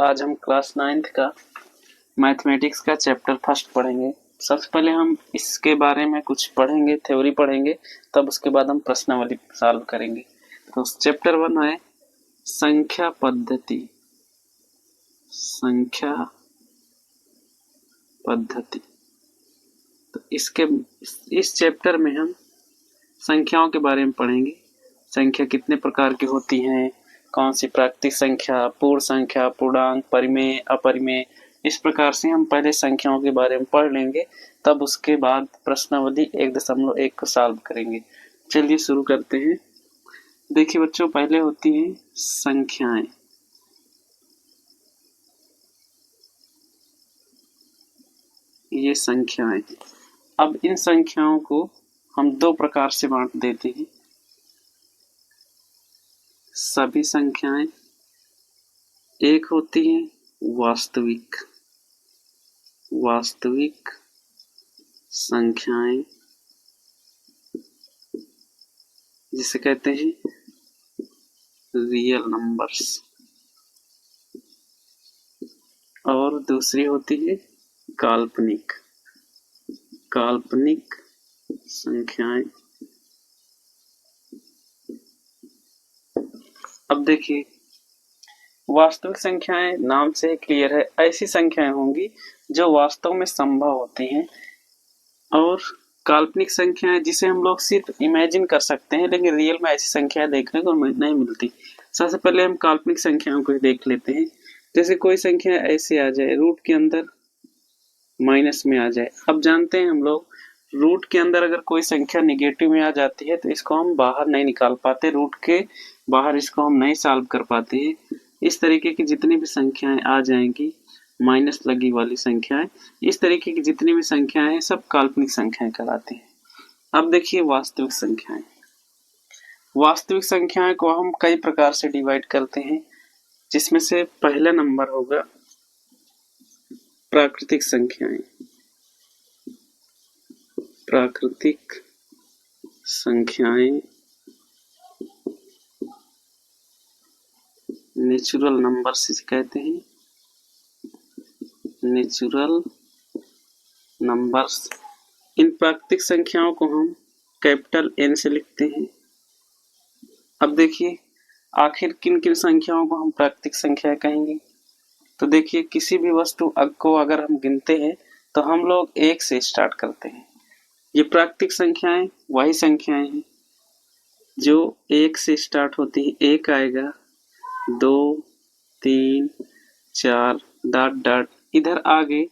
आज हम class 9th का मैथमेटिक्स का चैप्टर फर्स्ट पढ़ेंगे। सबसे पहले हम इसके बारे में कुछ पढ़ेंगे, थ्योरी पढ़ेंगे, तब उसके बाद हम प्रश्नावली सॉल्व करेंगे। तो चैप्टर 1 है संख्या पद्धति। संख्या पद्धति। तो इस चैप्टर में हम संख्याओं के बारे में पढ़ेंगे। संख्या कितने प्रकार की होती हैं, कौन सी प्राकृतिक संख्या, पूर्ण संख्या, पूर्णांक, परिमेय, अपरिमेय। इस प्रकार से हम पहले संख्याओं के बारे में पढ़ लेंगे, तब उसके बाद प्रश्नावली 1.1 को सॉल्व करेंगे। चलिए शुरू करते हैं। देखिए बच्चों, पहले होती हैं संख्याएं। ये संख्याएं। अब इन संख्याओं को हम दो प्रकार से बांट देते हैं। सभी संख्याएं, एक होती है वास्तविक संख्याएं, जिसे कहते हैं रियल नंबर्स, और दूसरी होती है काल्पनिक संख्याएं। अब देखिए, वास्तविक संख्याएं नाम से क्लियर है, ऐसी संख्याएं होंगी जो वास्तव में संभव होती हैं, और काल्पनिक संख्याएं जिसे हम लोग सिर्फ इमेजिन कर सकते हैं, लेकिन रियल में ऐसी संख्याएं देखने को नहीं मिलती। सबसे पहले हम काल्पनिक संख्याओं को देख लेते हैं। जैसे कोई संख्या ऐसे आ जाए, रूट के अंदर माइनस में आ जाए। अब जानते हैं हम लोग, रूट के अंदर अगर कोई संख्या निगेटिव में आ जाती है तो इसको हम बाहर नहीं निकाल पाते, रूट के बाहर इसको हम नहीं सॉल्व कर पाते हैं। इस तरीके की जितनी भी संख्याएं आ जाएंगी, माइनस लगी वाली संख्याएं, इस तरीके की जितनी भी संख्याएं हैं, सब काल्पनिक संख्याएं कहलाती हैं। अब देखिए वास्तविक संख्याएं। वास्तविक संख्याएं को हम कई प्रकार से डिवाइड करते हैं, जिसमें से पहला नंबर होगा प्राकृतिक संख्याएं। प्राकृतिक संख्याएं, नेचुरल नंबर्स इसे कहते हैं, नेचुरल नंबर्स। इन प्राकृतिक संख्याओं को हम कैपिटल N से लिखते हैं। अब देखिए, आखिर किन किन संख्याओं को हम प्राकृतिक संख्या कहेंगे। तो देखिए, किसी भी वस्तु को अगर हम गिनते हैं तो हम लोग 1 से स्टार्ट करते हैं। ये प्राकृतिक संख्याएं वही संख्याएं हैं जो 1 से स्टार्ट होती है। 1 आएगा, 2, 3, 4, डॉट डॉट, इधर आगे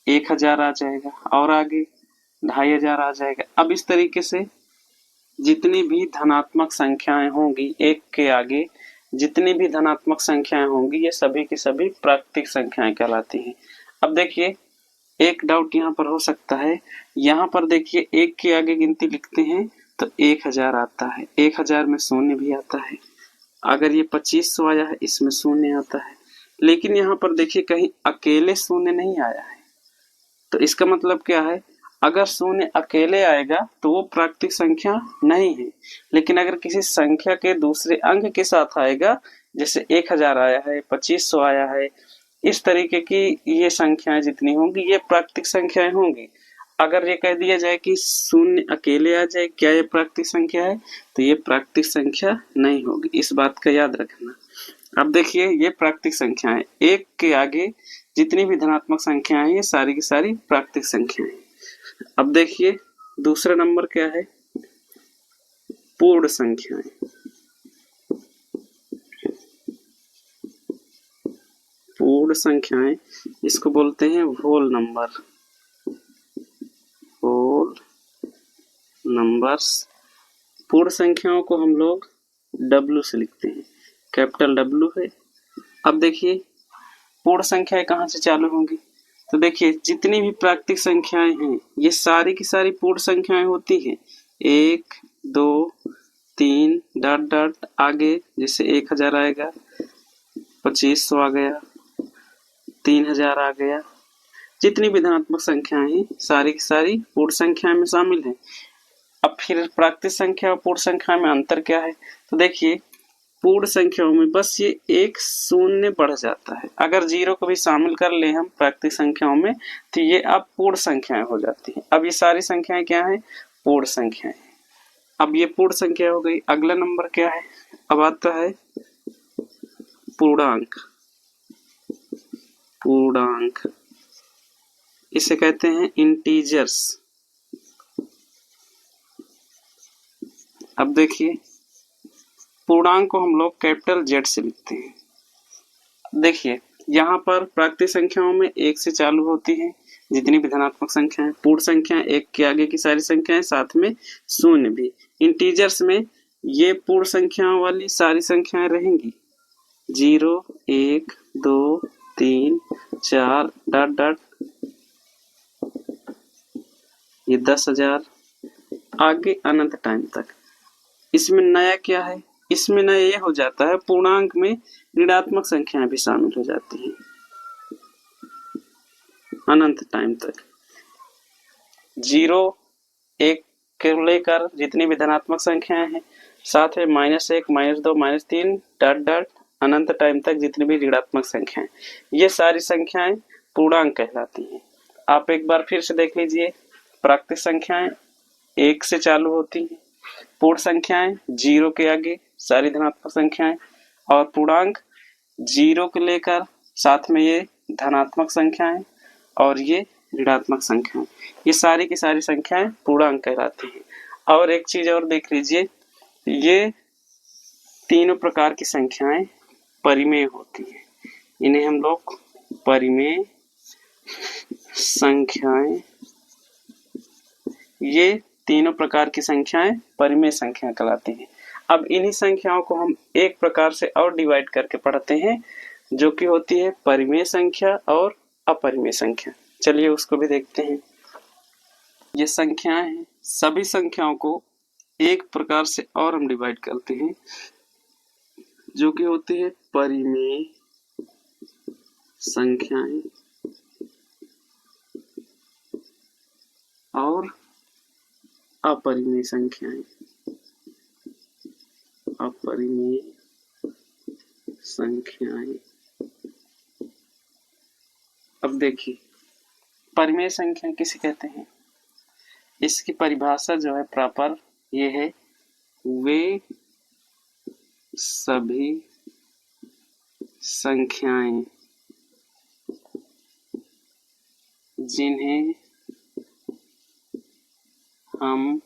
1000 आ जाएगा, और आगे 2500 आ जाएगा। अब इस तरीके से जितनी भी धनात्मक संख्याएं होंगी, 1 के आगे जितनी भी धनात्मक संख्याएं होंगी, ये सभी की सभी प्राकृतिक संख्याएं कहलाती हैं। अब देखिए, एक डाउट यहाँ पर हो सकता है। यहाँ पर देखिए, 1 के आगे गिनती लिखते हैं तो 1000 आता है, 1000 में शून्य भी आता है। अगर ये 2500 आया है, इसमें शून्य आता है, लेकिन यहाँ पर देखिए कहीं अकेले शून्य नहीं आया है। तो इसका मतलब क्या है, अगर शून्य अकेले आएगा तो वो प्राकृतिक संख्या नहीं है, लेकिन अगर किसी संख्या के दूसरे अंक के साथ आएगा, जैसे 1000 आया है, 2500 आया है, इस तरीके की ये संख्याएं जितनी होंगी, ये प्राकृतिक संख्याएं होंगी। अगर ये कह दिया जाए कि शून्य अकेले आ जाए, क्या ये प्राकृतिक संख्या है, तो ये प्राकृतिक संख्या नहीं होगी। इस बात का याद रखना। अब देखिए, ये प्राकृतिक संख्याएं, 1 के आगे जितनी भी धनात्मक संख्याएं, ये सारी की सारी प्राकृतिक संख्याएं। अब देखिए, दूसरा नंबर क्या है, पूर्ण संख्याएं। पूर्ण संख्याएं, इसको बोलते हैं होल नंबर, होल नंबर्स। पूर्ण संख्याओं को हम लोग W से लिखते हैं, कैपिटल W है। अब देखिए, पूर्ण संख्याएं कहाँ से चालू होंगी, तो देखिए जितनी भी प्राकृतिक संख्याएं हैं, ये सारी की सारी पूर्ण संख्याएं होती हैं। 1, 2, 3, डॉट डॉट, आगे जैसे 1000 आएगा, 2500 आ गया, 3000 आ गया। जितनी भी धनात्मक संख्याएं हैं, सारी की सारी पूर्ण संख्या में शामिल हैं। अब फिर प्राकृतिक संख्या और पूर्ण संख्या में अंतर क्या है, तो देखिए पूर्ण संख्याओं में बस ये एक शून्य बढ़ जाता है। अगर जीरो को भी शामिल कर ले हम प्राकृतिक संख्याओं में तो ये अब पूर्ण संख्याएं हो जाती हैं। अब ये सारी संख्याएं क्या हैं? पूर्ण संख्याएं। अब ये पूर्ण संख्या हो गई। अगला नंबर क्या है? अब आता है पूर्णांक। पूर्णांक इसे कहते हैं इंटीजर्स। अब देखिए पूर्णांक को हम लोग कैपिटल जेड से लिखते हैं। देखिए यहाँ पर प्राकृतिक संख्याओं में एक से चालू होती है जितनी भी धनात्मक संख्याएं, पूर्ण संख्या एक के आगे की सारी संख्याएं, साथ में शून्य भी। इंटीजर्स में ये पूर्ण संख्याओं वाली सारी संख्याएं रहेंगी, 0 1 2 3 4 डॉट डॉट, ये 10,000 आगे अनंत टाइम तक। इसमें नया क्या है? इसमें नया ये हो जाता है पूर्णांक में ऋणात्मक संख्याएं भी शामिल हो जाती हैं अनंत टाइम तक। 0 1 के लेकर जितनी भी धनात्मक संख्याएं हैं, साथ में -1 -2 -3 डॉट डॉट अनंत टाइम तक जितनी भी ऋणात्मक संख्याएं, ये सारी संख्याएं पूर्णांक कहलाती हैं। आप एक बार फिर से देख लीजिए, प्राकृतिक संख्याएं एक से चालू होती हैं, पूर्ण संख्याएं 0 के आगे सारी धनात्मक संख्याएं, और पूर्णांक 0 को लेकर साथ में ये धनात्मक संख्याएं और ये ऋणात्मक संख्याएं, ये सारी की सारी संख्याएं पूर्णांक कहलाती हैं। और एक चीज और देख लीजिए, ये तीनों प्रकार की संख्याएं परिमेय होती हैं। इन्हें हम लोग परिमेय संख्याएं, ये तीनों प्रकार की संख्याएं परिमेय संख्या कहलाती हैं। अब इन्हीं संख्याओं को हम एक प्रकार से और डिवाइड करके पढ़ते हैं, जो कि होती है परिमेय संख्या और अपरिमेय संख्या। चलिए उसको भी देखते हैं। ये संख्याएं हैं, सभी संख्याओं को एक प्रकार से और हम डिवाइड करते हैं, जो कि होती है परिमेय संख्याएं और अपरिमेय संख्याएं। अपरिमेय संख्याएं। अब देखिए परिमेय संख्या किसे कहते हैं? इसकी परिभाषा जो है प्रॉपर ये है, वे सभी संख्याएं जिन्हें हम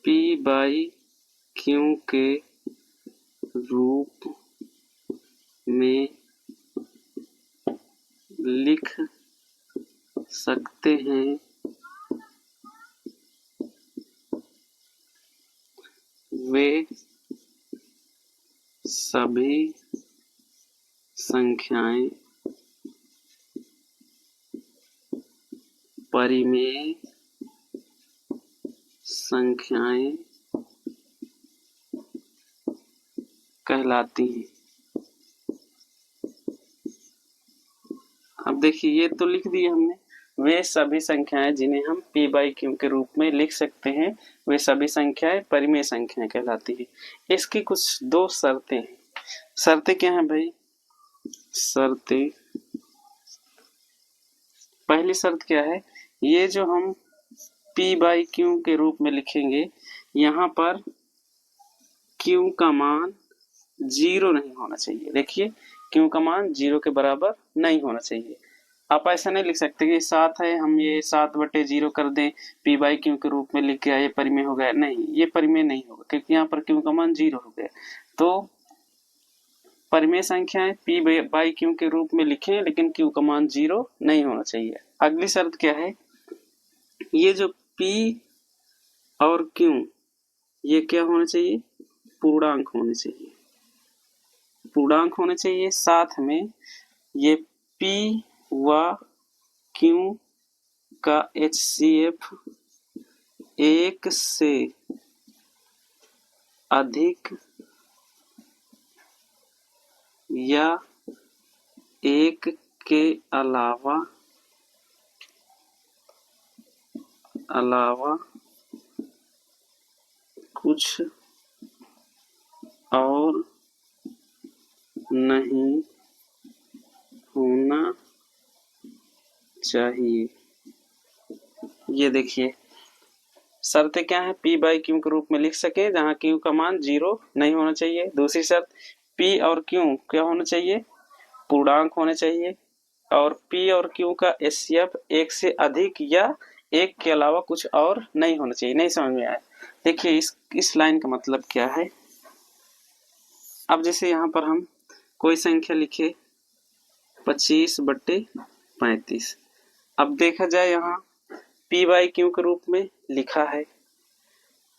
P/Q के रूप में लिख सकते हैं, वे सभी संख्याएं परिमेय संख्याएं कहलाती हैं। अब देखिए ये तो लिख दिए हमने, वे सभी संख्याएं जिन्हें हम P/Q के रूप में लिख सकते हैं, वे सभी संख्याएं परिमेय संख्याएं कहलाती हैं। इसकी कुछ दो शर्तें हैं। शर्तें क्या हैं भाई? शर्तें, पहली शर्त क्या है? ये जो हम P/Q के रूप में लिखेंगे, यहाँ पर Q का मान 0 नहीं होना चाहिए। देखिए Q का मान 0 के बराबर नहीं होना चाहिए। आप ऐसा नहीं लिख सकते कि 7 है, हम ये 7/0 कर दें, P/Q के रूप में लिख के ये परिमेय हो गया। नहीं, ये परिमेय नहीं होगा, क्योंकि यहाँ पर Q का मान 0 हो गया। तो परिमेय संख्याएं P/Q के रूप में लिखें, लेकिन Q का मान 0 नहीं होना चाहिए। अगली शर्त क्या है? ये जो P और Q, ये क्या होना चाहिए? पूर्णांक होने चाहिए। पूर्णांक होने चाहिए। साथ में ये P व Q का HCF 1 से अधिक या 1 के अलावा कुछ और नहीं होना चाहिए। ये देखिए शर्तें क्या है, पी बाई क्यू के रूप में लिख सके जहां क्यू का मान 0 नहीं होना चाहिए। दूसरी शर्त, पी और क्यू क्या होना चाहिए, पूर्णांक होने चाहिए। और पी और क्यू का एचसीएफ एक से अधिक या एक के अलावा कुछ और नहीं होना चाहिए। नहीं समझ में आया? देखिए इस लाइन का मतलब क्या है। अब जैसे यहाँ पर हम कोई संख्या लिखे 25/35। अब देखा जाए यहाँ पी बाई क्यू के रूप में लिखा है,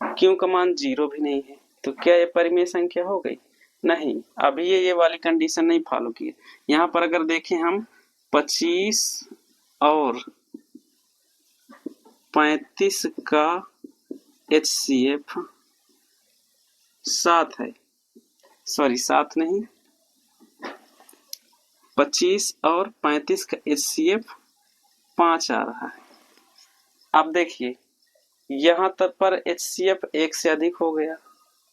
क्यू का मान 0 भी नहीं है, तो क्या ये परिमेय संख्या हो गई? नहीं, अभी ये वाली कंडीशन नहीं फॉलो की है। यहाँ पर अगर देखें हम 25 और 35 का एचसीएफ 7 है, सॉरी 7 नहीं, 25 और 35 का एचसीएफ 5 आ रहा है। अब देखिए यहाँ तक पर एचसीएफ 1 से अधिक हो गया,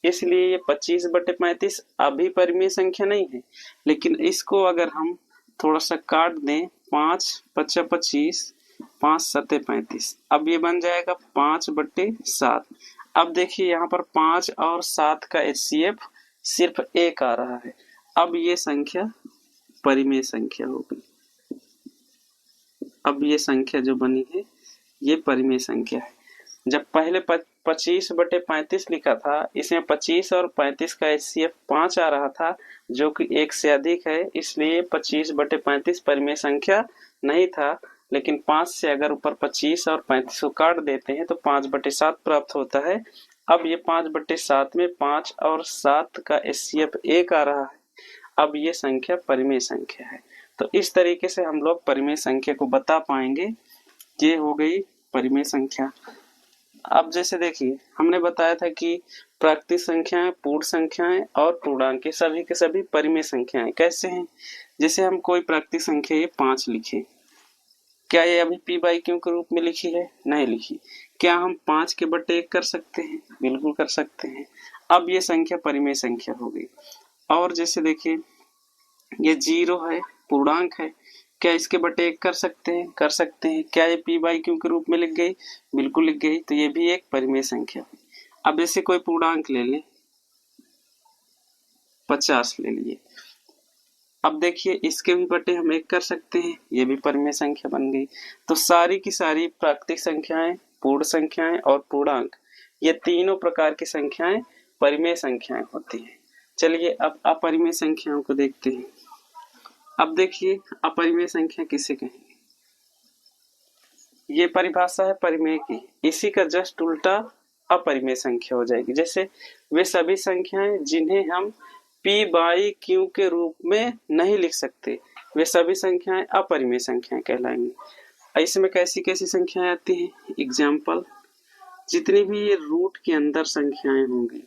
इसलिए ये 25/35 अभी परिमेय संख्या नहीं है। लेकिन इसको अगर हम थोड़ा सा काट दें, 5×5 = 25, 5×7 = 35, अब ये बन जाएगा 5/7। अब देखिए यहाँ पर 5 और 7 का एचसीएफ सिर्फ 1 आ रहा है। अब ये संख्या परिमेय संख्या होगी। अब ये संख्या जो बनी है ये परिमेय संख्या है। जब पहले 25/35 लिखा था, इसमें 25 और 35 का एचसीएफ 5 आ रहा था जो कि 1 से अधिक है, इसलिए 25/35 परिमेय संख्या नहीं था। लेकिन 5 से अगर ऊपर 25 और 35 को काट देते हैं तो 5/7 प्राप्त होता है। अब ये 5/7 में 5 और 7 का एचसीएफ 1 आ रहा है। अब ये संख्या परिमेय संख्या है। तो इस तरीके से हम लोग परिमेय संख्या को बता पाएंगे। ये हो गई परिमेय संख्या। अब जैसे देखिए हमने बताया था कि प्राकृतिक संख्याएं, पूर्ण संख्याएं और पूर्णांक सभी के सभी परिमेय संख्याएं कैसे हैं। जैसे हम कोई प्राकृतिक संख्या ये 5 लिखे, क्या ये अभी पी बाई क्यू के रूप में लिखी है? नहीं लिखी। क्या हम 5/1 कर सकते हैं? बिल्कुल कर सकते हैं। अब ये संख्या परिमेय संख्या हो गई। और जैसे देखिए ये 0 है, पूर्णांक है, क्या इसके बटे 1 कर सकते हैं? कर सकते हैं। क्या ये पी बाई क्यू के रूप में लिख गई? बिल्कुल लिख गई। तो ये भी एक परिमेय संख्या है। अब जैसे कोई पूर्णांक ले लें, 50 ले लिए, अब देखिए इसके भी बटे हम 1 कर सकते हैं, ये भी परिमेय संख्या बन गई। तो सारी की सारी प्राकृतिक संख्याएं, पूर्ण संख्याएं और पूर्णांक, ये तीनों प्रकार की संख्याएं परिमेय संख्याएं होती हैं। चलिए अब अपरिमेय संख्याओं को देखते हैं। अब देखिए अपरिमेय संख्या किसे कहेंगे? ये परिभाषा है परिमेय की, इसी का जस्ट उल्टा अपरिमेय संख्या हो जाएगी। जैसे वे सभी संख्याएं जिन्हें हम पी बाई क्यू के रूप में नहीं लिख सकते, वे सभी संख्याएं अपरिमेय संख्याएं कहलाएंगी। इसमें कैसी कैसी संख्याएं आती हैं? एग्जाम्पल, जितनी भी ये रूट के अंदर संख्याएं होंगी,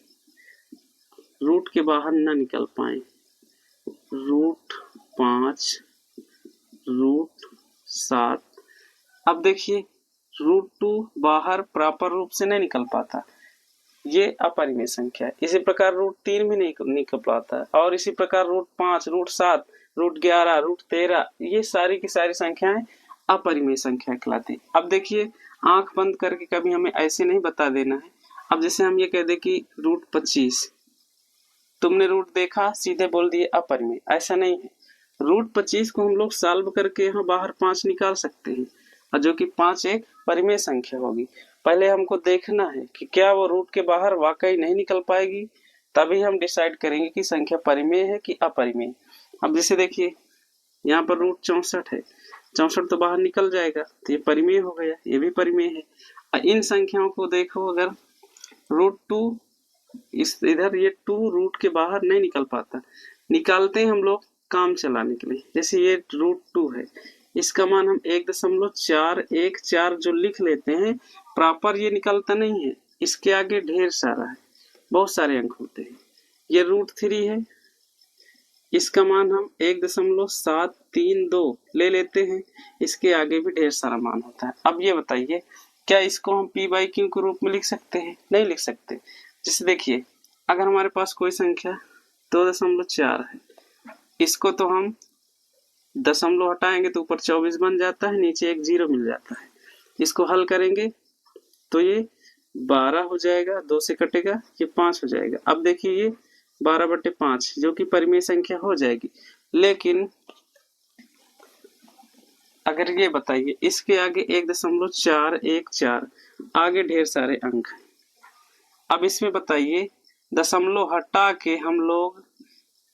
रूट के बाहर न निकल पाए, √5, √7। अब देखिए √2 बाहर प्रॉपर रूप से नहीं निकल पाता, ये अपरिमेय संख्या है। इसी प्रकार √3 भी नहीं निकल पाता, और इसी प्रकार √5, √7, √11, √13, ये सारी की सारी संख्याएं अपरिमेय संख्या कहलाती हैं। अब देखिए आंख बंद करके कभी हमें ऐसे नहीं बता देना है। अब जैसे हम ये कह दे कि √25, तुमने रूट देखा सीधे बोल दिए अपरिमेय, ऐसा नहीं है। √25 को हम लोग सॉल्व करके यहाँ बाहर 5 निकाल सकते हैं, और जो कि 5 एक परिमेय संख्या होगी। पहले हमको देखना है कि क्या वो रूट के बाहर वाकई नहीं निकल पाएगी, तभी हम डिसाइड करेंगे कि संख्या परिमेय है कि अपरिमेय। अब जैसे देखिए यहाँ पर √64 है, 64 तो बाहर निकल जाएगा, तो ये परिमेय हो गया, ये भी परिमेय है। इन संख्याओं को देखो, अगर √2 इधर ये 2 रूट के बाहर नहीं निकल पाता, निकालते हैं हम लोग काम चलाने के लिए। जैसे ये √2 है, इसका मान हम 1.414 जो लिख लेते हैं, प्रॉपर ये निकलता नहीं है, इसके आगे ढेर सारा है, बहुत सारे अंक होते हैं। ये √3 है, इसका मान हम 1.732 ले लेते हैं, इसके आगे भी ढेर सारा मान होता है। अब ये बताइए क्या इसको हम पी बाई क्यू के रूप में लिख सकते हैं? नहीं लिख सकते। जैसे देखिए अगर हमारे पास कोई संख्या 2.4 है, इसको तो हम दशमलव हटाएंगे तो ऊपर 24 बन जाता है, नीचे एक 0 मिल जाता है। इसको हल करेंगे तो ये 12 हो जाएगा, 2 से कटेगा, ये 5 हो जाएगा। अब देखिए ये 12/5 जो कि परिमेय संख्या हो जाएगी। लेकिन अगर ये बताइए इसके आगे 1.414 आगे ढेर सारे अंक हैं। अब इसमें बताइए दशमलव हटा के हम लोग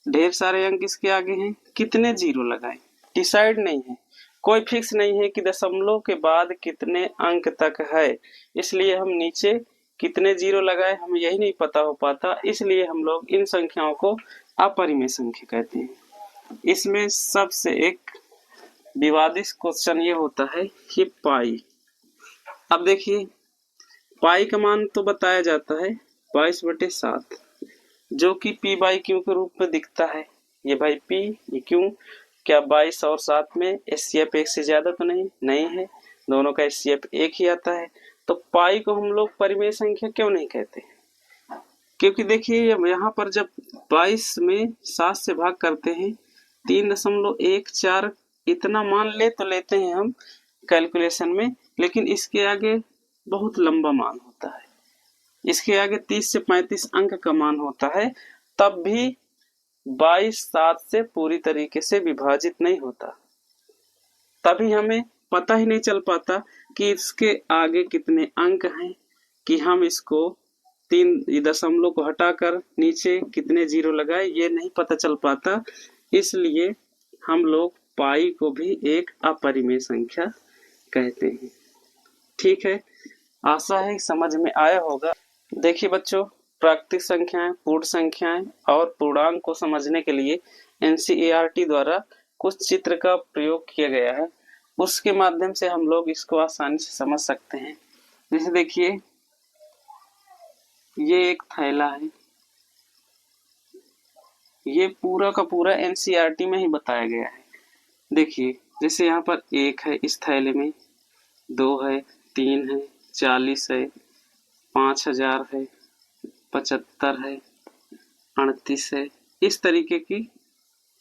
ढेर सारे अंक इसके आगे हैं, कितने 0 लगाएं? डिसाइड नहीं है, कोई फिक्स नहीं है कि दशमलव के बाद कितने अंक तक है, इसलिए हम नीचे कितने 0 लगाए हमें यही नहीं पता हो पाता। इसलिए हम लोग इन संख्याओं को अपरिमेय संख्या कहते हैं। इसमें सबसे एक विवादित क्वेश्चन ये होता है कि पाई। अब देखिए पाई का मान तो बताया जाता है 22/7 जो कि p/q के रूप में दिखता है। ये भाई p, ये क्यों, क्या 22 और 7 में एचसीएफ 1 से ज्यादा तो नहीं है, दोनों का एचसीएफ 1 ही आता है। तो पाई को हम लोग परिमेय संख्या क्यों नहीं कहते? क्योंकि देखिए यहाँ पर जब 22 में 7 से भाग करते हैं 3.14 इतना मान ले तो लेते हैं हम कैलकुलेशन में, लेकिन इसके आगे बहुत लंबा मान होता है, इसके आगे 30 से 35 अंक का मान होता है, तब भी 22 7 से पूरी तरीके से विभाजित नहीं होता, तभी हमें पता ही नहीं चल पाता कि इसके आगे कितने अंक हैं, कि हम इसको 3 दशमलव को हटाकर नीचे कितने 0 लगाए ये नहीं पता चल पाता। इसलिए हम लोग पाई को भी एक अपरिमेय संख्या कहते हैं। ठीक है, आशा है समझ में आया होगा। देखिए बच्चों, प्राकृतिक संख्याएं, पूर्ण संख्याएं और पूर्णांक को समझने के लिए एनसीईआरटी द्वारा कुछ चित्र का प्रयोग किया गया है, उसके माध्यम से हम लोग इसको आसानी से समझ सकते हैं। जैसे देखिए ये एक थैला है, ये पूरा का पूरा एनसीईआरटी में ही बताया गया है। देखिए जैसे यहाँ पर 1 है इस थैले में, 2 है, 3 है, 40 है, 5000 है, 75 है, 38 है, इस तरीके की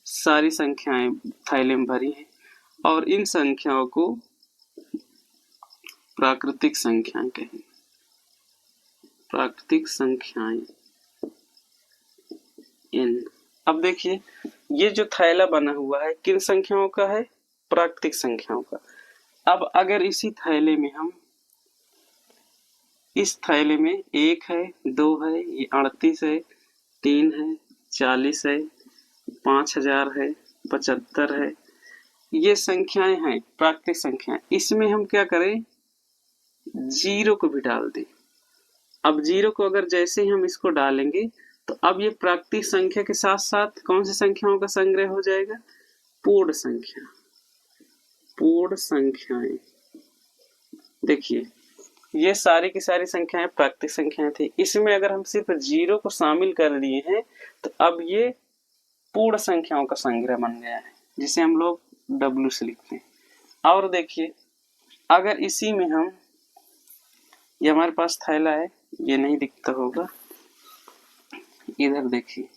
सारी संख्याएं थैले में भरी हैं और इन संख्याओं को प्राकृतिक संख्याएं कहें। प्राकृतिक संख्याएं n। अब देखिए ये जो थैला बना हुआ है किन संख्याओं का है? प्राकृतिक संख्याओं का। अब अगर इसी थैले में हम इस थैले में 1 है, 2 है, ये 38 है, 3 है, 40 है, 5000 है, 75 है, ये संख्याएं हैं प्राकृतिक संख्याएं। इसमें हम क्या करें? 0 को भी डाल दें। अब 0 को अगर जैसे ही हम इसको डालेंगे तो अब ये प्राकृतिक संख्या के साथ साथ कौन सी संख्याओं का संग्रह हो जाएगा? पूर्ण संख्या, पूर्ण संख्याएं। देखिए ये सारी की सारी संख्याएं प्राकृतिक संख्याएं थी, इसमें अगर हम सिर्फ 0 को शामिल कर दिए हैं तो अब ये पूर्ण संख्याओं का संग्रह बन गया है, जिसे हम लोग W से लिखते हैं। और देखिए अगर इसी में हम, ये हमारे पास थैला है, ये नहीं दिखता होगा, इधर देखिए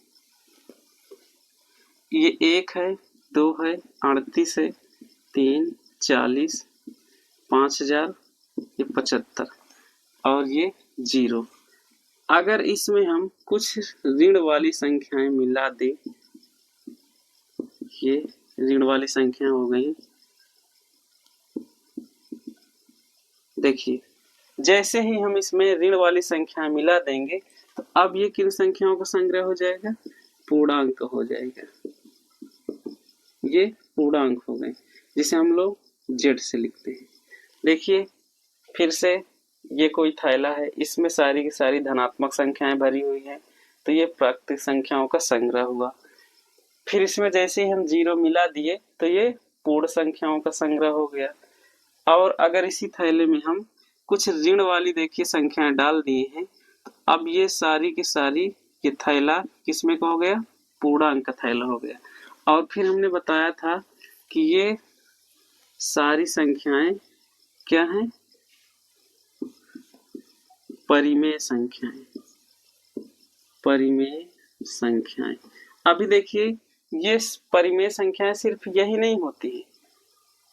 ये 1 है, 2 है, 38 है, 3, 40, 5000, ये 75 और ये 0। अगर इसमें हम कुछ ऋण वाली संख्याएं मिला दें, ये ऋण वाली संख्या हो गई। देखिए जैसे ही हम इसमें ऋण वाली संख्या मिला देंगे तो अब ये किन संख्याओं का संग्रह हो जाएगा? पूर्णांक हो जाएगा। ये पूर्णांक हो गए जिसे हम लोग Z से लिखते हैं। देखिए फिर से ये कोई थैला है, इसमें सारी की सारी धनात्मक संख्याएं भरी हुई हैं, तो ये प्राकृतिक संख्याओं का संग्रह हुआ। फिर इसमें जैसे ही हम 0 मिला दिए तो ये पूर्ण संख्याओं का संग्रह हो गया। और अगर इसी थैले में हम कुछ ऋण वाली देखिए संख्याएं डाल दिए हैं तो अब ये सारी की सारी ये थैला किसमें का हो गया? पूर्णांक का थैला हो गया। और फिर हमने बताया था कि ये सारी संख्याएं क्या हैं? परिमेय संख्याएं। परिमेय संख्याएं। अभी देखिए ये परिमेय संख्याएं सिर्फ यही नहीं होती है,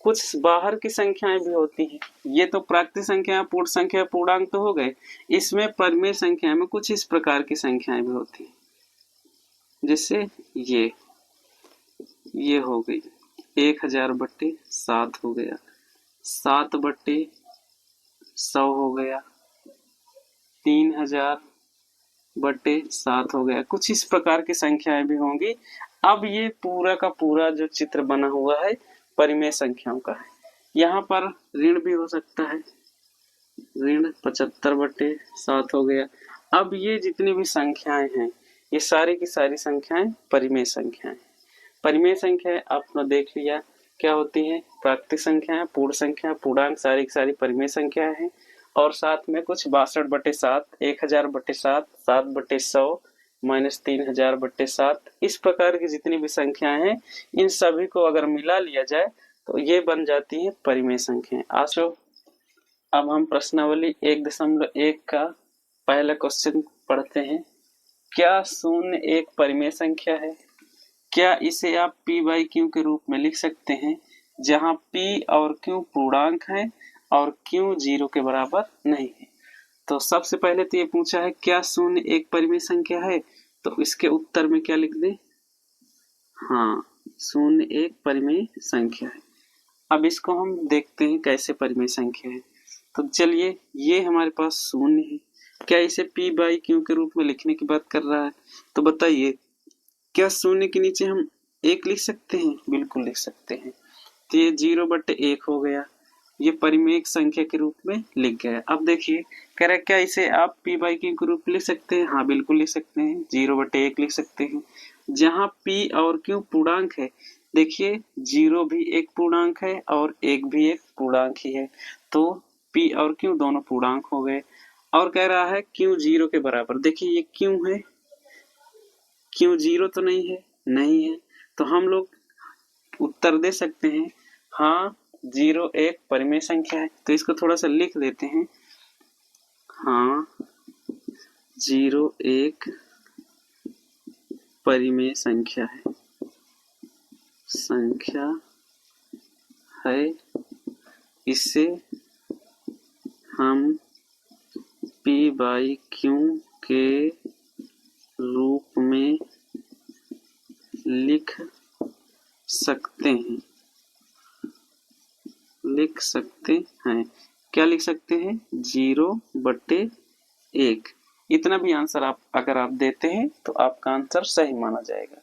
कुछ बाहर की संख्याएं भी होती हैं। ये तो प्राकृतिक संख्या, पूर्ण संख्या, पूर्णांक तो हो गए। इसमें परिमेय संख्या में कुछ इस प्रकार की संख्याएं भी होती हैं, जैसे ये हो गई 1000/7 हो गया, 7/100 हो गया, 3000/7 हो गया। कुछ इस प्रकार की संख्याएं भी होंगी। अब ये पूरा का पूरा जो चित्र बना हुआ है परिमेय संख्याओं का है। यहाँ पर ऋण भी हो सकता है, ऋण 75/7 हो गया। अब ये जितनी भी संख्याएं हैं ये सारी की सारी संख्याएं परिमेय संख्याएं। परिमेय संख्याएं आपने देख लिया क्या होती है, प्राकृतिक संख्याएं, पूर्ण संख्या, पूर्णांक, सारी की सारी परिमेय संख्याएं हैं। और साथ में कुछ 62/7, 1000/7, 7/100, -3000/7, इस प्रकार की जितनी भी संख्याएं हैं इन सभी को अगर मिला लिया जाए तो ये बन जाती है परिमेय संख्याएं। आशो अब हम प्रश्नावली 1.1 का पहला क्वेश्चन पढ़ते हैं। क्या 0 एक परिमेय संख्या है? क्या इसे आप p/q के रूप में लिख सकते हैं, जहां p और q पूर्णांक है और q 0 के बराबर नहीं है? तो सबसे पहले तो ये पूछा है क्या 0 एक परिमेय संख्या है, तो इसके उत्तर में क्या लिख दें? हाँ, 0 एक परिमेय संख्या है। अब इसको हम देखते हैं कैसे परिमेय संख्या है। तो चलिए, ये हमारे पास 0 है, क्या इसे p/q के रूप में लिखने की बात कर रहा है? तो बताइए क्या 0 के नीचे हम 1 लिख सकते हैं? बिल्कुल लिख सकते हैं। तो ये 0/1 हो गया, ये परिमेय संख्या के रूप में लिख गया। अब देखिए कह रहा है क्या इसे आप p/q के रूप में लिख सकते हैं? हाँ बिल्कुल लिख सकते हैं, 0/1 लिख सकते हैं। जहां p और q पूर्णांक है, देखिए 0 भी एक पूर्णांक है और 1 भी एक पूर्णांक ही है, तो p और q दोनों पूर्णांक हो गए। और कह रहा है q 0 के बराबर, देखिए ये क्यों है, क्यों 0 तो नहीं है, नहीं है, तो हम लोग उत्तर दे सकते हैं हाँ 0 एक परिमेय संख्या है। तो इसको थोड़ा सा लिख देते हैं, हाँ 0 एक परिमेय संख्या है, इससे हम p/q के रूप में लिख सकते हैं। क्या लिख सकते हैं? 0/1। इतना भी आंसर अगर आप देते हैं तो आपका आंसर सही माना जाएगा।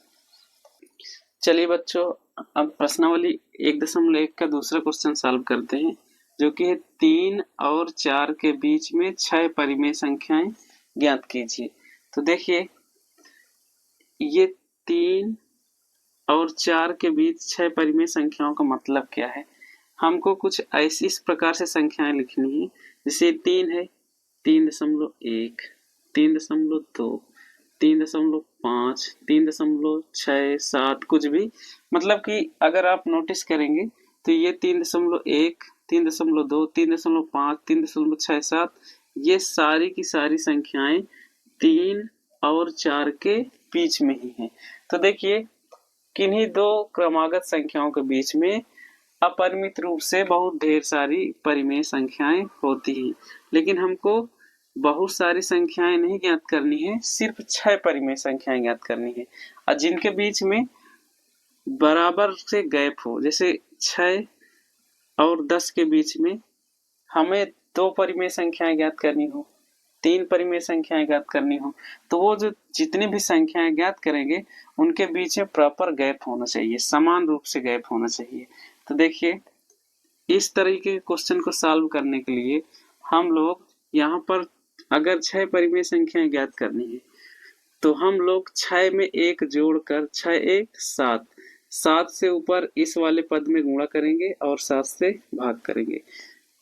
चलिए बच्चों, अब प्रश्नावली 1.1 का दूसरा क्वेश्चन सॉल्व करते हैं, जो कि है 3 और 4 के बीच में 6 परिमेय संख्याएं ज्ञात कीजिए। तो देखिए ये 3 और 4 के बीच 6 परिमेय संख्याओं का मतलब क्या है? हमको कुछ ऐसी इस प्रकार से संख्याएं लिखनी है, जैसे 3 है 3.1, 3.2, 3.5, 3.6, 7, कुछ भी, मतलब कि अगर आप नोटिस करेंगे तो ये 3.1, 3.2, 3.5, 3.6, 7, ये सारी की सारी संख्याएं 3 और 4 के बीच में ही हैं। तो देखिए किन्हीं दो क्रमागत संख्याओं के बीच में अपरिमित रूप से बहुत ढेर सारी परिमेय संख्याएं होती हैं, लेकिन हमको बहुत सारी संख्याएं नहीं ज्ञात करनी है, सिर्फ 6 परिमेय संख्याएं ज्ञात करनी है, और जिनके बीच में बराबर से गैप हो, जैसे 6 और 10 के बीच में हमें 2 परिमेय संख्याएं ज्ञात करनी हो, 3 परिमेय संख्याएं ज्ञात करनी हो, तो वो जो जितनी भी संख्याएं ज्ञात करेंगे उनके बीच में प्रॉपर गैप होना चाहिए, समान रूप से गैप होना चाहिए। तो देखिए इस तरीके के क्वेश्चन को सॉल्व करने के लिए हम लोग यहाँ पर अगर 6 परिमेय संख्याएं ज्ञात करनी है तो हम लोग 6 में 1 जोड़कर 6 1 7, 7 से ऊपर इस वाले पद में गुणा करेंगे और 7 से भाग करेंगे।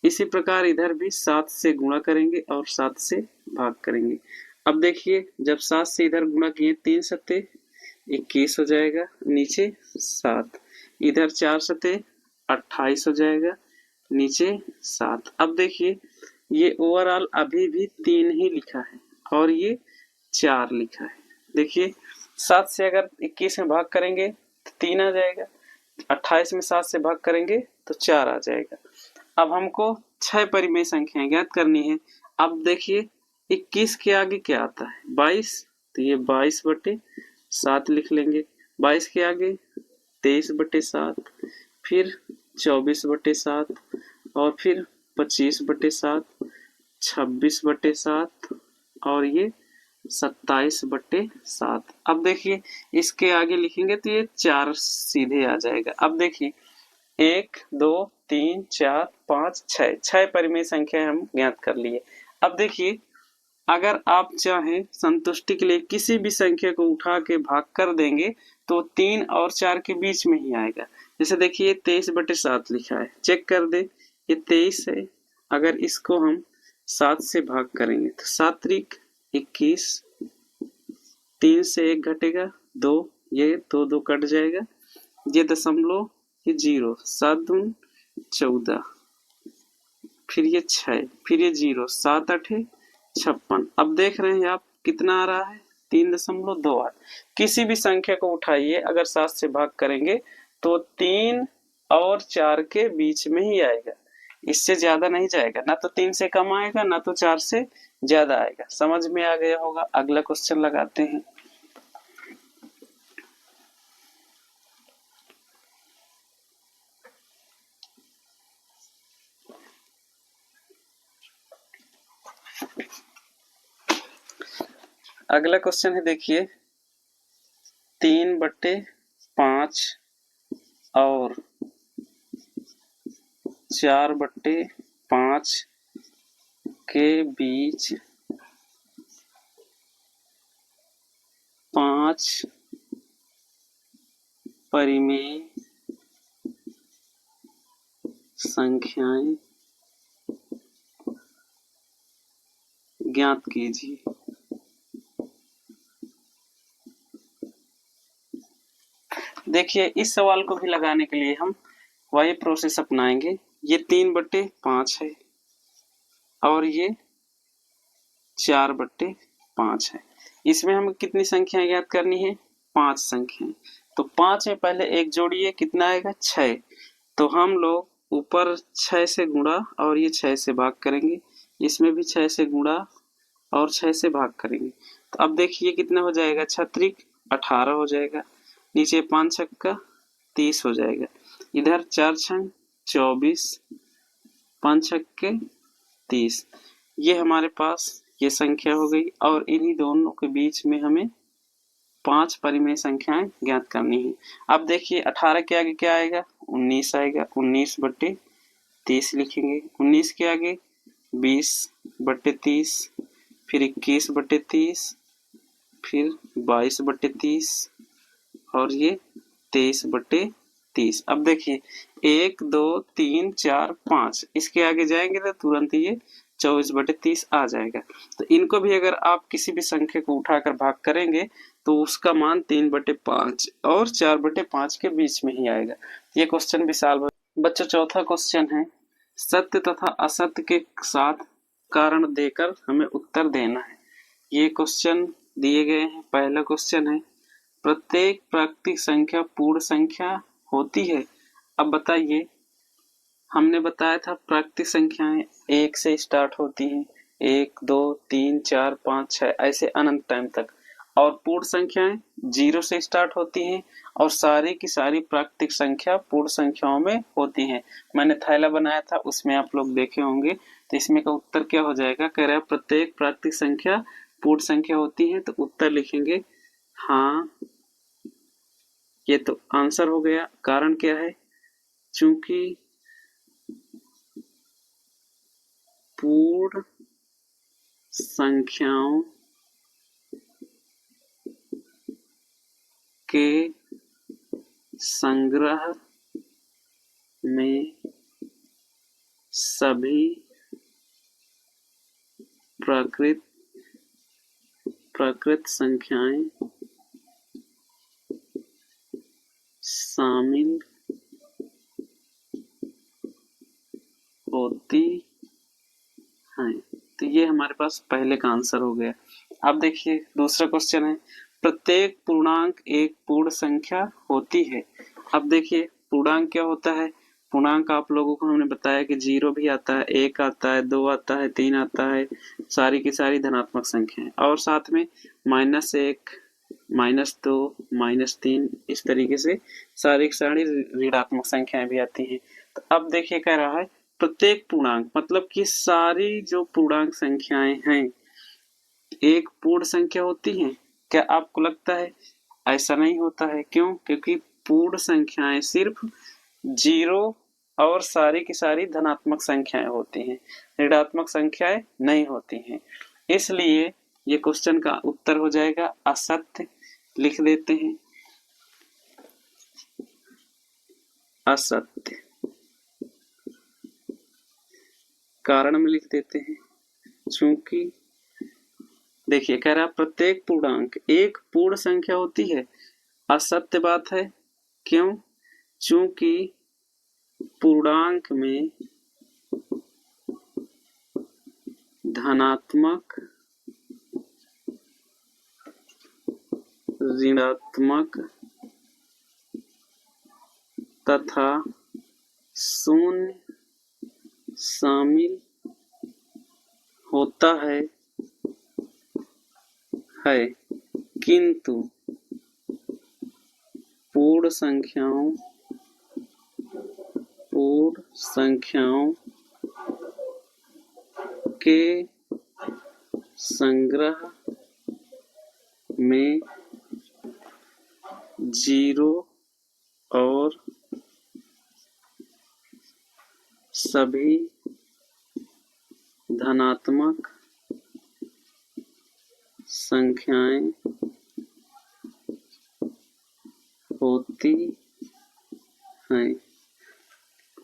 इसी प्रकार इधर भी 7 से गुणा करेंगे और 7 से भाग करेंगे। अब देखिए जब 7 से इधर गुणा किए 3 सते 21 हो जाएगा, नीचे 7, इधर 4 सते 28 हो जाएगा, नीचे 7। अब देखिए ये ओवरऑल अभी भी 3 ही लिखा है और ये 4 लिखा है। देखिए 7 से अगर 21 में भाग करेंगे तो 3 आ जाएगा, 28 में 7 से भाग करेंगे तो 4 आ जाएगा। अब हमको 6 परिमेय संख्याएं ज्ञात करनी है। अब देखिए 21 के आगे क्या आता है, 22, तो ये 22/7 लिख लेंगे। 22 के आगे 23/7, फिर 24/7 और फिर 25/7, 26/7 और ये 27/7। अब देखिए इसके आगे लिखेंगे तो ये 4 सीधे आ जाएगा। अब देखिए 1 2 3 4 5 6 परिमेय संख्या हम ज्ञात कर लिए। अब देखिए अगर आप चाहें संतुष्टि के लिए किसी भी संख्या को उठा के भाग कर देंगे तो 3 और 4 के बीच में ही आएगा। जैसे देखिए 23/7 लिखा है, चेक कर दे, ये 23 है। अगर इसको हम 7 से भाग करेंगे तो 7 त्रिक 21, 3 से 1 घटेगा 2, ये 2 2 कट जाएगा, ये दशमलव, ये 0, 7 दून 14, फिर ये 6, फिर ये 0, 7 8 56। अब देख रहे हैं आप कितना आ रहा है, 3.28। किसी भी संख्या को उठाइए अगर 7 से भाग करेंगे तो 3 और 4 के बीच में ही आएगा, इससे ज्यादा नहीं जाएगा, ना तो 3 से कम आएगा ना तो 4 से ज्यादा आएगा। समझ में आ गया होगा। अगला क्वेश्चन लगाते हैं। अगला क्वेश्चन है, देखिए 3/5 और 4/5 के बीच 5 परिमेय संख्याएं ज्ञात कीजिए। देखिए इस सवाल को भी लगाने के लिए हम वही प्रोसेस अपनाएंगे। ये 3/5 है और ये 4/5 है। इसमें हमें कितनी संख्याएं ज्ञात करनी है, 5 संख्याएं। तो 5 में पहले एक जोड़िए, कितना आएगा, 6। तो हम लोग ऊपर 6 से गुणा और ये 6 से भाग करेंगे, इसमें भी 6 से गुणा और 6 से भाग करेंगे। तो अब देखिए कितना हो जाएगा, 6 18 हो जाएगा, नीचे 5 छक्का 30 हो जाएगा, इधर 4 छंग 24, 5 छक्के 30। ये हमारे पास ये संख्या हो गई और इन्हीं दोनों के बीच में हमें 5 परिमेय संख्याएं ज्ञात करनी है। अब देखिए 18 के आगे क्या आएगा, 19 आएगा, 19/30 लिखेंगे। 19 के आगे 20/30, फिर 21/30, फिर 22/30 और ये 23/30। अब देखिए 1 2 3 4 5, इसके आगे जाएंगे तो तुरंत ये 24/30 आ जाएगा। तो इनको भी अगर आप किसी भी संख्या को उठाकर भाग करेंगे तो उसका मान 3/5 और 4/5 के बीच में ही आएगा। ये क्वेश्चन विशाल बच्चों चौथा क्वेश्चन है, सत्य तथा असत्य के साथ कारण देकर हमें उत्तर देना है। ये क्वेश्चन दिए गए हैं। पहला क्वेश्चन है, प्रत्येक प्राकृतिक संख्या पूर्ण संख्या होती है। अब बताइए, हमने बताया था प्राकृतिक संख्याएं 1 से स्टार्ट होती हैं, 1 2 3 4 5 6 ऐसे अनंत टाइम तक, और पूर्ण संख्याएं 0 से स्टार्ट होती हैं और सारी की सारी प्राकृतिक संख्या पूर्ण संख्याओं में होती हैं। मैंने थैला बनाया था, उसमें आप लोग देखे होंगे। तो इसमें का उत्तर क्या हो जाएगा, कह रहा है प्रत्येक प्राकृतिक संख्या पूर्ण संख्या होती है, तो उत्तर लिखेंगे हाँ। ये तो आंसर हो गया। कारण क्या है, चूंकि पूर्ण संख्याओं के संग्रह में सभी प्राकृत संख्याएं शामिल होती हैं। तो ये हमारे पास पहले का आंसर हो गया। अब देखिए दूसरा क्वेश्चन है, प्रत्येक पूर्णांक एक पूर्ण संख्या होती है। अब देखिए पूर्णांक क्या होता है, पूर्णांक आप लोगों को हमने बताया कि 0 भी आता है, 1 आता है, 2 आता है, 3 आता है, सारी की सारी धनात्मक संख्याएं, और साथ में -1, -2, -3 इस तरीके से सारी की सारी ऋणात्मक संख्याएं भी आती हैं। तो अब देखिए कह रहा है प्रत्येक पूर्णांक, मतलब कि सारी जो पूर्णांक संख्याएं हैं एक पूर्ण संख्या होती हैं। क्या आपको लगता है? ऐसा नहीं होता है। क्यों? क्योंकि पूर्ण संख्याएं सिर्फ 0 और सारी की सारी धनात्मक संख्याएं होती हैं, ऋणात्मक संख्याएं नहीं होती हैं। इसलिए ये क्वेश्चन का उत्तर हो जाएगा असत्य। लिख देते हैं असत्य, कारण में लिख देते हैं चूंकि देखिए कह रहा प्रत्येक पूर्णांक एक पूर्ण संख्या होती है। असत्य बात है। क्यों? चूंकि पूर्णांक में धनात्मक, ऋणात्मक तथा शून्य शामिल होता है किंतु पूर्ण संख्याओं के संग्रह में 0 और सभी धनात्मक संख्याएं होती हैं।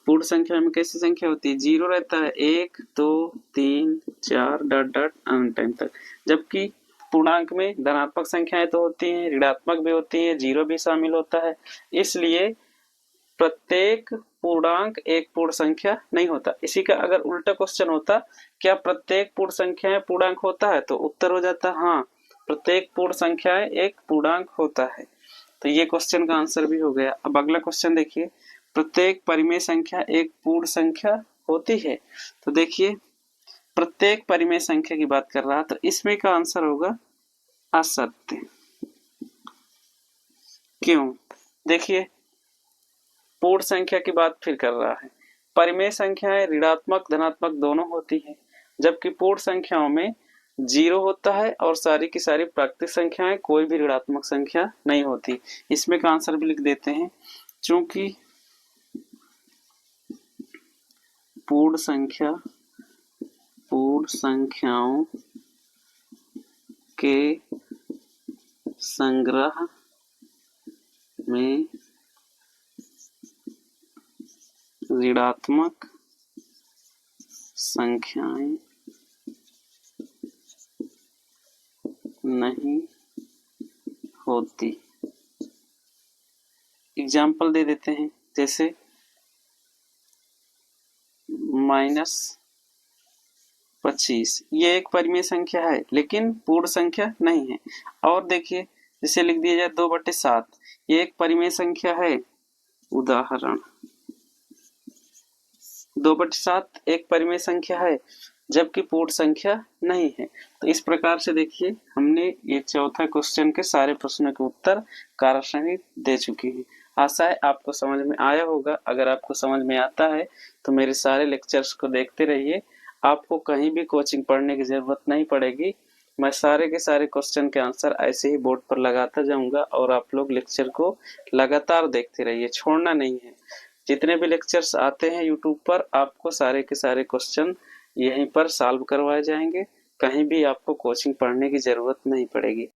पूर्ण संख्या में कैसी संख्या होती है? 0 रहता है, 1, 2, 3, 4 डॉट डॉट अनंत टाइम तक। जबकि पूर्णांक में धनात्मक संख्याएं तो होती हैं, ऋणात्मक भी होती है, 0 भी शामिल होता है। इसलिए प्रत्येक पूर्णांक एक पूर्ण संख्या नहीं होता। इसी का अगर उल्टा क्वेश्चन होता, क्या प्रत्येक पूर्ण संख्या पूर्णांक होता है, तो उत्तर हो जाता हाँ, प्रत्येक पूर्ण संख्या एक पूर्णांक होता है। तो ये क्वेश्चन का आंसर भी हो गया। अब अगला क्वेश्चन देखिए, प्रत्येक परिमेय संख्या एक पूर्ण संख्या होती है। तो देखिए प्रत्येक परिमेय संख्या की बात कर रहा है, तो इसमें का आंसर होगा असत्य। क्यों? देखिए पूर्ण संख्या की बात फिर कर रहा है। परिमेय संख्याएं ऋणात्मक धनात्मक दोनों होती हैं, जबकि पूर्ण संख्याओं में 0 होता है और सारी की सारी प्राकृतिक संख्याएं, कोई भी ऋणात्मक संख्या नहीं होती। इसमें का आंसर भी लिख देते हैं, चूंकि पूर्ण संख्याओं के संग्रह में ऋणात्मक संख्याएं नहीं होती। एग्जाम्पल दे देते हैं, जैसे -25 ये एक परिमेय संख्या है लेकिन पूर्ण संख्या नहीं है। और देखिए जिसे लिख दिया जाए 2/7 ये एक परिमेय संख्या है। उदाहरण 2/7 एक परिमेय संख्या है जबकि पूर्ण संख्या नहीं है। तो इस प्रकार से देखिए हमने ये चौथा क्वेश्चन के सारे प्रश्नों के उत्तर कार्यसारणी दे चुके हैं। आशा है आपको समझ में आया होगा। अगर आपको समझ में आता है तो मेरे सारे लेक्चर्स को देखते रहिए, आपको कहीं भी कोचिंग पढ़ने की जरूरत नहीं पड़ेगी। मैं सारे के सारे क्वेश्चन के आंसर ऐसे ही बोर्ड पर लगाता जाऊंगा और आप लोग लेक्चर को लगातार देखते रहिए, छोड़ना नहीं है। जितने भी लेक्चर्स आते हैं यूट्यूब पर, आपको सारे के सारे क्वेश्चन यहीं पर सॉल्व करवाए जाएंगे, कहीं भी आपको कोचिंग पढ़ने की जरूरत नहीं पड़ेगी।